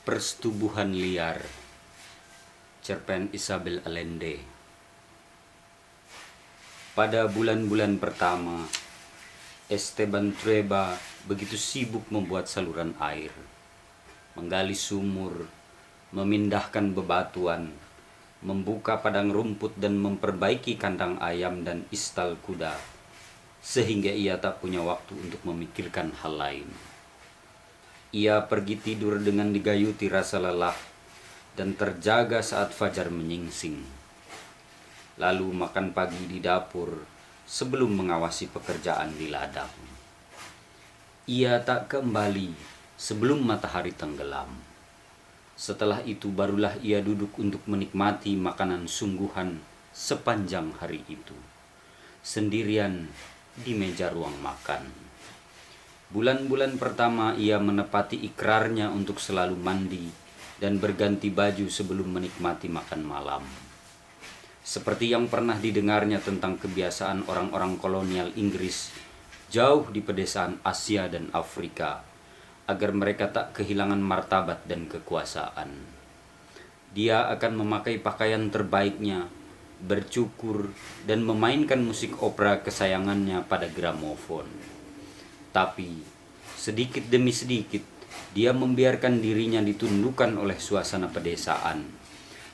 Persetubuhan liar, cerpen Isabel Allende. Pada bulan-bulan pertama, Esteban Trueba begitu sibuk membuat saluran air, menggali sumur, memindahkan bebatuan, membuka padang rumput dan memperbaiki kandang ayam dan istal kuda, sehingga ia tak punya waktu untuk memikirkan hal lain. Ia pergi tidur dengan digayuti rasa lelah dan terjaga saat fajar menyingsing. Lalu makan pagi di dapur sebelum mengawasi pekerjaan di ladang. Ia tak kembali sebelum matahari tenggelam. Setelah itu barulah ia duduk untuk menikmati makanan sungguhan sepanjang hari itu, sendirian di meja ruang makan. Bulan-bulan pertama ia menepati ikrarnya untuk selalu mandi dan berganti baju sebelum menikmati makan malam. Seperti yang pernah didengarnya tentang kebiasaan orang-orang kolonial Inggris jauh di pedesaan Asia dan Afrika, agar mereka tak kehilangan martabat dan kekuasaan. Dia akan memakai pakaian terbaiknya, bercukur, dan memainkan musik opera kesayangannya pada gramofon. Tapi sedikit demi sedikit dia membiarkan dirinya ditundukkan oleh suasana pedesaan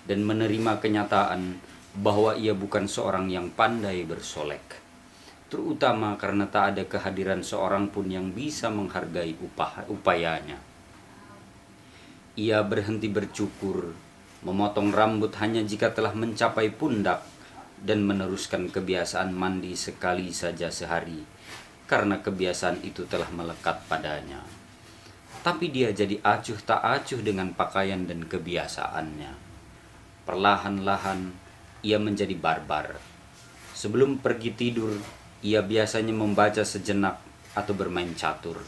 dan menerima kenyataan bahwa ia bukan seorang yang pandai bersolek, terutama karena tak ada kehadiran seorang pun yang bisa menghargai upayanya. Ia berhenti bercukur, memotong rambut hanya jika telah mencapai pundak, dan meneruskan kebiasaan mandi sekali saja sehari karena kebiasaan itu telah melekat padanya. Tapi dia jadi acuh tak acuh dengan pakaian dan kebiasaannya. Perlahan-lahan ia menjadi barbar. Sebelum pergi tidur, ia biasanya membaca sejenak atau bermain catur.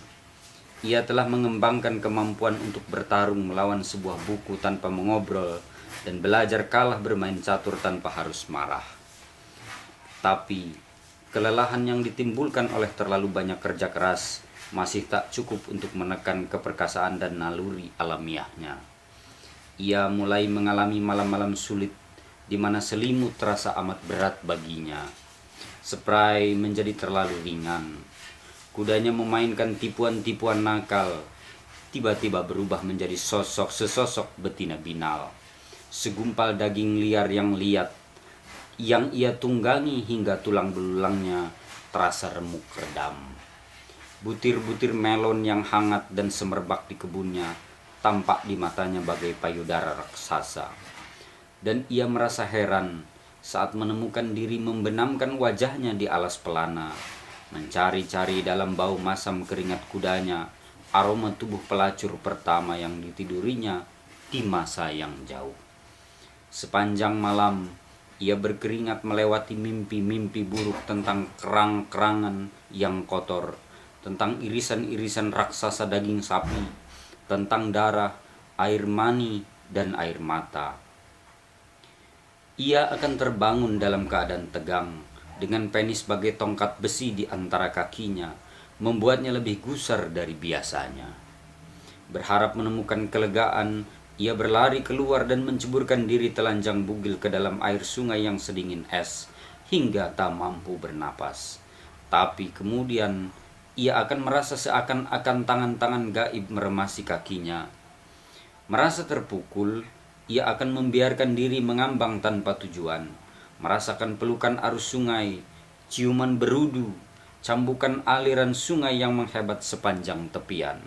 Ia telah mengembangkan kemampuan untuk bertarung melawan sebuah buku tanpa mengobrol dan belajar kalah bermain catur tanpa harus marah. Tapi kelelahan yang ditimbulkan oleh terlalu banyak kerja keras masih tak cukup untuk menekan keperkasaan dan naluri alamiahnya. Ia mulai mengalami malam-malam sulit di mana selimut terasa amat berat baginya. Spray menjadi terlalu ringan. Kudanya memainkan tipuan-tipuan nakal, tiba-tiba berubah menjadi sesosok betina binal. Segumpal daging liar yang liat, yang ia tunggangi hingga tulang belulangnya terasa remuk redam. Butir-butir melon yang hangat dan semerbak di kebunnya tampak di matanya bagai payudara raksasa. Dan ia merasa heran saat menemukan diri membenamkan wajahnya di alas pelana, mencari-cari dalam bau masam keringat kudanya aroma tubuh pelacur pertama yang ditidurinya di masa yang jauh. Sepanjang malam ia berkeringat melewati mimpi-mimpi buruk tentang kerang-kerangan yang kotor, tentang irisan-irisan raksasa daging sapi, tentang darah, air mani, dan air mata. Ia akan terbangun dalam keadaan tegang, dengan penis sebagai tongkat besi di antara kakinya, membuatnya lebih gusar dari biasanya. Berharap menemukan kelegaan, ia berlari keluar dan menceburkan diri telanjang bugil ke dalam air sungai yang sedingin es, hingga tak mampu bernapas. Tapi kemudian, ia akan merasa seakan-akan tangan-tangan gaib meremasi kakinya. Merasa terpukul, ia akan membiarkan diri mengambang tanpa tujuan, merasakan pelukan arus sungai, ciuman berudu, cambukan aliran sungai yang menghebat sepanjang tepian.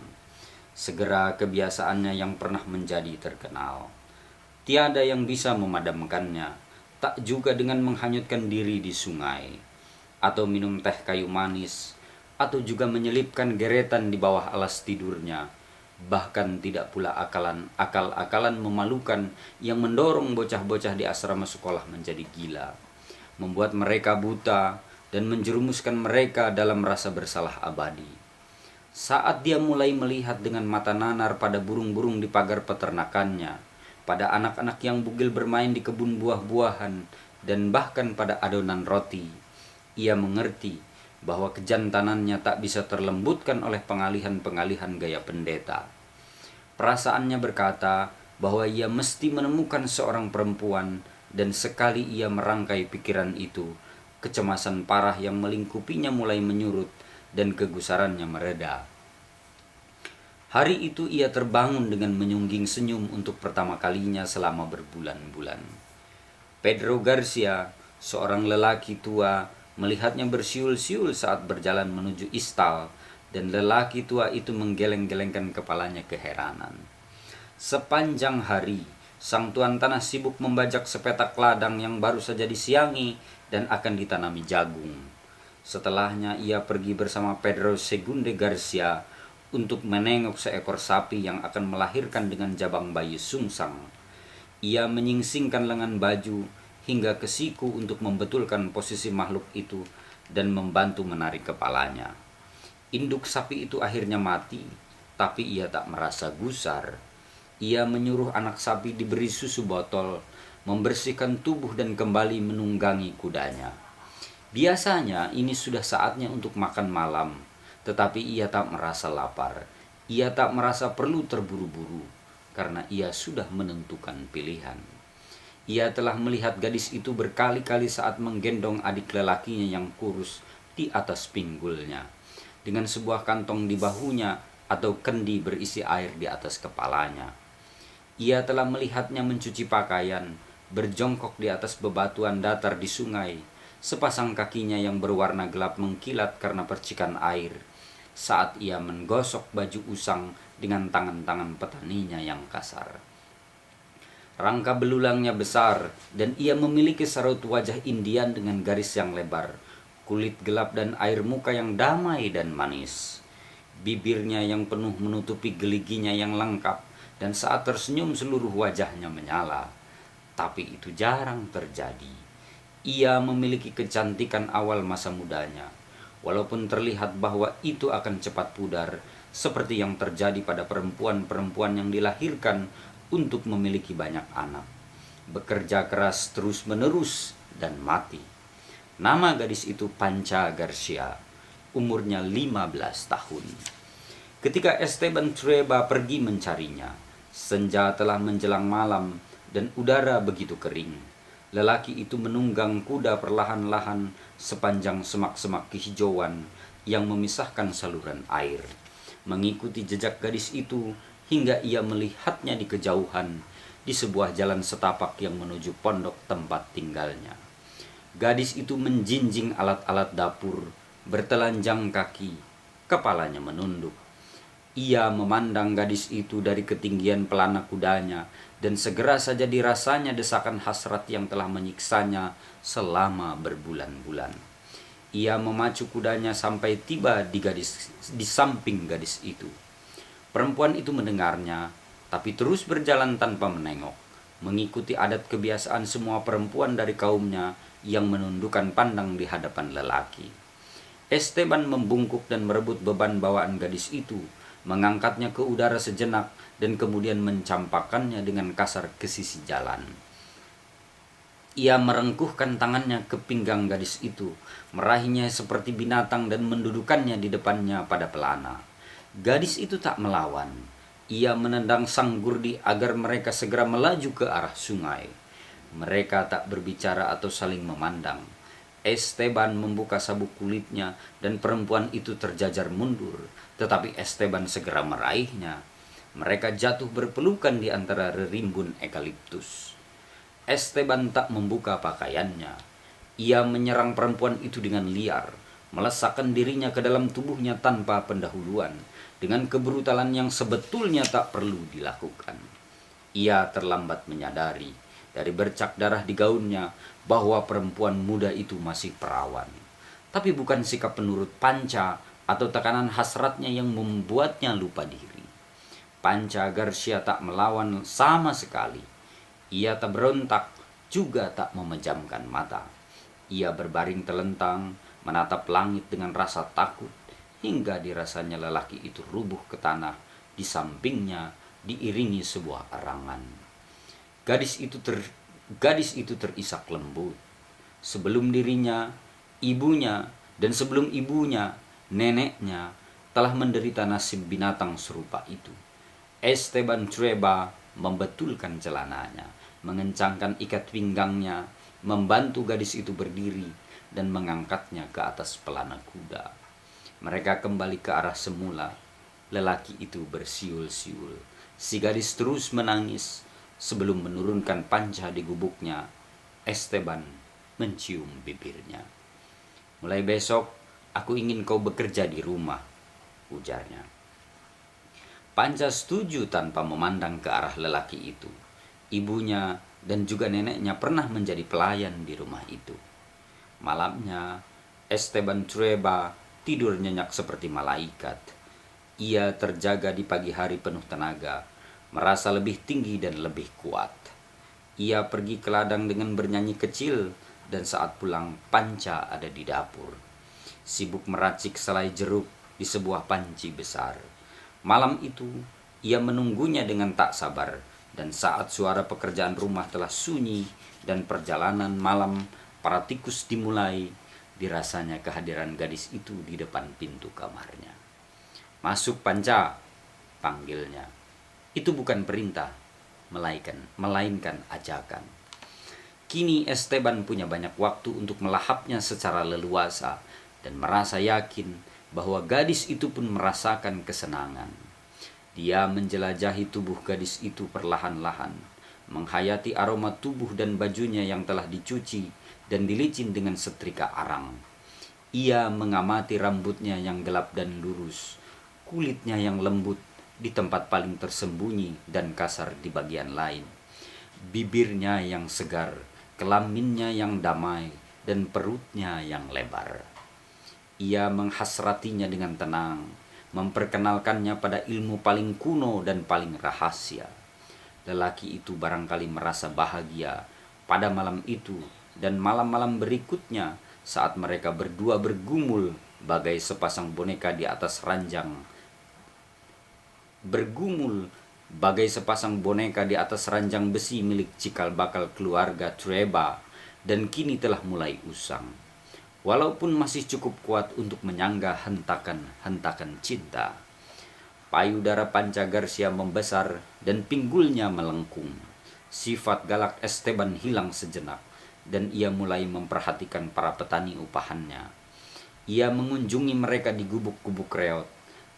Segera kebiasaannya yang pernah menjadi terkenal. Tiada yang bisa memadamkannya, tak juga dengan menghanyutkan diri di sungai, atau minum teh kayu manis, atau juga menyelipkan geretan di bawah alas tidurnya, bahkan tidak pula akal-akalan memalukan yang mendorong bocah-bocah di asrama sekolah menjadi gila, membuat mereka buta dan menjerumuskan mereka dalam rasa bersalah abadi. Saat dia mulai melihat dengan mata nanar pada burung-burung di pagar peternakannya, pada anak-anak yang bugil bermain di kebun buah-buahan, dan bahkan pada adonan roti, ia mengerti bahwa kejantanannya tak bisa terlembutkan oleh pengalihan-pengalihan gaya pendeta. Perasaannya berkata bahwa ia mesti menemukan seorang perempuan, dan sekali ia merangkai pikiran itu, kecemasan parah yang melingkupinya mulai menyurut dan kegusarannya mereda. Hari itu ia terbangun dengan menyungging senyum untuk pertama kalinya selama berbulan-bulan. Pedro Garcia, seorang lelaki tua, melihatnya bersiul-siul saat berjalan menuju istal, dan lelaki tua itu menggeleng-gelengkan kepalanya keheranan. Sepanjang hari, sang tuan tanah sibuk membajak sepetak ladang yang baru saja disiangi dan akan ditanami jagung. Setelahnya ia pergi bersama Pedro Segunde Garcia untuk menengok seekor sapi yang akan melahirkan dengan jabang bayi sungsang. Ia menyingsingkan lengan baju hingga ke siku untuk membetulkan posisi makhluk itu dan membantu menarik kepalanya. Induk sapi itu akhirnya mati, tapi ia tak merasa gusar. Ia menyuruh anak sapi diberi susu botol, membersihkan tubuh dan kembali menunggangi kudanya. Biasanya ini sudah saatnya untuk makan malam, tetapi ia tak merasa lapar. Ia tak merasa perlu terburu-buru, karena ia sudah menentukan pilihan. Ia telah melihat gadis itu berkali-kali saat menggendong adik lelakinya yang kurus di atas pinggulnya, dengan sebuah kantong di bahunya atau kendi berisi air di atas kepalanya. Ia telah melihatnya mencuci pakaian, berjongkok di atas bebatuan datar di sungai, sepasang kakinya yang berwarna gelap mengkilat karena percikan air, saat ia menggosok baju usang dengan tangan-tangan petaninya yang kasar. Rangka belulangnya besar, dan ia memiliki seraut wajah Indian dengan garis yang lebar, kulit gelap dan air muka yang damai dan manis. Bibirnya yang penuh menutupi geliginya yang lengkap, dan saat tersenyum seluruh wajahnya menyala. Tapi itu jarang terjadi. Ia memiliki kecantikan awal masa mudanya, walaupun terlihat bahwa itu akan cepat pudar, seperti yang terjadi pada perempuan-perempuan yang dilahirkan untuk memiliki banyak anak, bekerja keras terus-menerus dan mati. Nama gadis itu Pancha Garcia, umurnya 15 tahun. Ketika Esteban Trueba pergi mencarinya, senja telah menjelang malam dan udara begitu kering. Lelaki itu menunggang kuda perlahan-lahan sepanjang semak-semak kehijauan yang memisahkan saluran air, mengikuti jejak gadis itu hingga ia melihatnya di kejauhan di sebuah jalan setapak yang menuju pondok tempat tinggalnya. Gadis itu menjinjing alat-alat dapur, bertelanjang kaki, kepalanya menunduk. Ia memandang gadis itu dari ketinggian pelana kudanya, dan segera saja dirasanya desakan hasrat yang telah menyiksanya selama berbulan-bulan. Ia memacu kudanya sampai tiba di samping gadis itu. Perempuan itu mendengarnya, tapi terus berjalan tanpa menengok, mengikuti adat kebiasaan semua perempuan dari kaumnya yang menundukkan pandang di hadapan lelaki. Esteban membungkuk dan merebut beban bawaan gadis itu, mengangkatnya ke udara sejenak dan kemudian mencampakkannya dengan kasar ke sisi jalan. Ia merengkuhkan tangannya ke pinggang gadis itu, meraihnya seperti binatang dan mendudukannya di depannya pada pelana. Gadis itu tak melawan. Ia menendang sang gurdi agar mereka segera melaju ke arah sungai. Mereka tak berbicara atau saling memandang. Esteban membuka sabuk kulitnya dan perempuan itu terjajar mundur, tetapi Esteban segera meraihnya. Mereka jatuh berpelukan di antara rerimbun eukaliptus. Esteban tak membuka pakaiannya. Ia menyerang perempuan itu dengan liar, melesakkan dirinya ke dalam tubuhnya tanpa pendahuluan, dengan kebrutalan yang sebetulnya tak perlu dilakukan. Ia terlambat menyadari dari bercak darah di gaunnya bahwa perempuan muda itu masih perawan. Tapi bukan sikap penurut Pancha atau tekanan hasratnya yang membuatnya lupa diri. Pancha Garcia tak melawan sama sekali. Ia tak berontak, juga tak memejamkan mata. Ia berbaring telentang, menatap langit dengan rasa takut, hingga dirasanya lelaki itu rubuh ke tanah di sampingnya diiringi sebuah arangan. Gadis itu terisak lembut. Sebelum dirinya, ibunya, dan sebelum ibunya, neneknya telah menderita nasib binatang serupa itu. Esteban Trueba membetulkan celananya, mengencangkan ikat pinggangnya, membantu gadis itu berdiri, dan mengangkatnya ke atas pelana kuda. Mereka kembali ke arah semula. Lelaki itu bersiul-siul. Si gadis terus menangis. Sebelum menurunkan panca di gubuknya, Esteban mencium bibirnya. "Mulai besok, aku ingin kau bekerja di rumah," ujarnya. Panca setuju tanpa memandang ke arah lelaki itu. Ibunya dan juga neneknya pernah menjadi pelayan di rumah itu. Malamnya, Esteban Trueba tidur nyenyak seperti malaikat. Ia terjaga di pagi hari penuh tenaga, merasa lebih tinggi dan lebih kuat. Ia pergi ke ladang dengan bernyanyi kecil, dan saat pulang panca ada di dapur. Sibuk meracik selai jeruk di sebuah panci besar. Malam itu, ia menunggunya dengan tak sabar, dan saat suara pekerjaan rumah telah sunyi dan perjalanan malam para tikus dimulai, dirasanya kehadiran gadis itu di depan pintu kamarnya. "Masuk, Panca," panggilnya. Itu bukan perintah, melainkan ajakan. Kini Esteban punya banyak waktu untuk melahapnya secara leluasa dan merasa yakin bahwa gadis itu pun merasakan kesenangan. Dia menjelajahi tubuh gadis itu perlahan-lahan, menghayati aroma tubuh dan bajunya yang telah dicuci dan dilicin dengan setrika arang. Ia mengamati rambutnya yang gelap dan lurus, kulitnya yang lembut di tempat paling tersembunyi dan kasar di bagian lain, bibirnya yang segar, kelaminnya yang damai, dan perutnya yang lebar. Ia menghasratinya dengan tenang, memperkenalkannya pada ilmu paling kuno dan paling rahasia. Lelaki itu barangkali merasa bahagia pada malam itu dan malam-malam berikutnya saat mereka berdua bergumul bagai sepasang boneka di atas ranjang besi milik cikal bakal keluarga Trueba, dan kini telah mulai usang. Walaupun masih cukup kuat untuk menyangga hentakan-hentakan cinta. Payudara Panca Garcia membesar dan pinggulnya melengkung. Sifat galak Esteban hilang sejenak, dan ia mulai memperhatikan para petani upahannya. Ia mengunjungi mereka di gubuk-gubuk reot.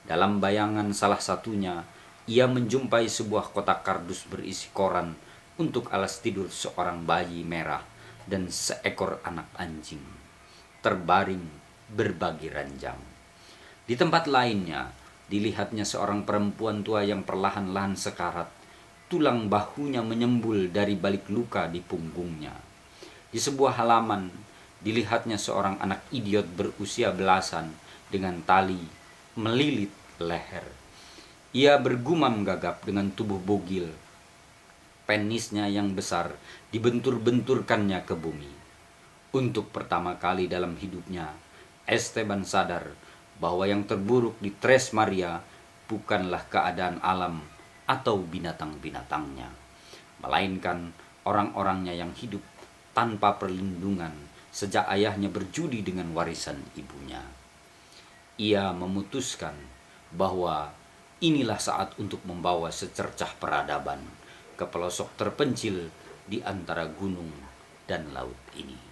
Dalam bayangan salah satunya, ia menjumpai sebuah kotak kardus berisi koran untuk alas tidur seorang bayi merah dan seekor anak anjing, terbaring berbagi ranjang. Di tempat lainnya, dilihatnya seorang perempuan tua yang perlahan-lahan sekarat, tulang bahunya menyembul dari balik luka di punggungnya. Di sebuah halaman, dilihatnya seorang anak idiot berusia belasan dengan tali melilit leher. Ia bergumam gagap dengan tubuh bugil. Penisnya yang besar dibentur-benturkannya ke bumi. Untuk pertama kali dalam hidupnya, Esteban sadar bahwa yang terburuk di Tres Maria bukanlah keadaan alam atau binatang-binatangnya, melainkan orang-orangnya yang hidup tanpa perlindungan sejak ayahnya berjudi dengan warisan ibunya. Ia memutuskan bahwa inilah saat untuk membawa secercah peradaban ke pelosok terpencil di antara gunung dan laut ini.